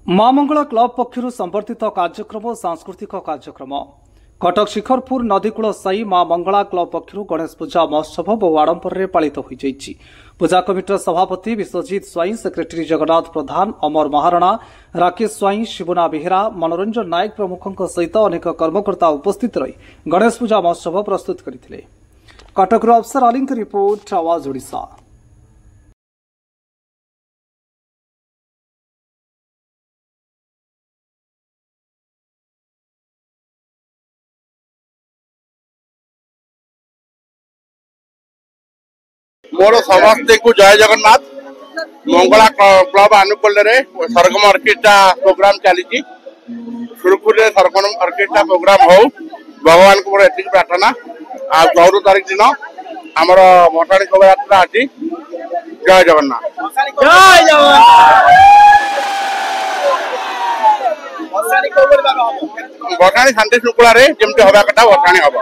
मां मंगला क्लब पक्षर संवर्धित कार्यक्रम सांस्कृतिक कार्यक्रम कटक शिखरपुर नदीकूल साई मां मंगला क्लब पक्षर गणेश पूजा महोत्सव बहु आडंबर पालित हो पूजा कमिटर सभापति विश्वजीत स्वाई सेक्रेटरी जगन्नाथ प्रधान अमर महारणा राकेश स्वाई शिवना बेहेरा मनोरंजन नायक प्रमुखों सहित अनेक कर्मकर्ता उपस्थित रही गणेश पूजा महोत्सव प्रस्तुत करते। कटक अफसर अली रिपोर्ट आवाज ओडिशा। मोर समस्ते को जय जगन्नाथ। मंगला क्लब अनुकूल सरगम अर्केस्ट्रा प्रोग्राम चली सुरपुर सरगम अर्केस्ट्रा प्रोग्राम हो भगवान को एति प्रार्थना आ 14 तारीख दिन आमर भटाणी शोभायात्रा अच्छी। जय जगन्नाथ जय जगन्नाथ। भटाणी शांति श्रृंखला जमी हवा कथा भटाणी हम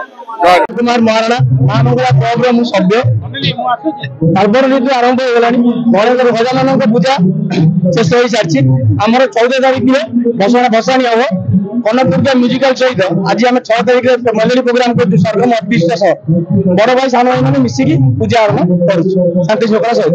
कुमार महाराणा मां मंगला क्लब सभ्य पर्वर ऋतु आरंभ हो गलानी गणेश भजन पूजा शेष हो सारी आमर 14 तारीख भसाणी हम कनकपुर म्यूजिकल सहित आज आम 6 तारीख मेलोडी प्रोग्राम कर सरगम अर्केस्ट्रा सह बड़ भाई सान भाई मैंने मिसिकी पूजा आरंभ कर शांति श्रृंखला सहित।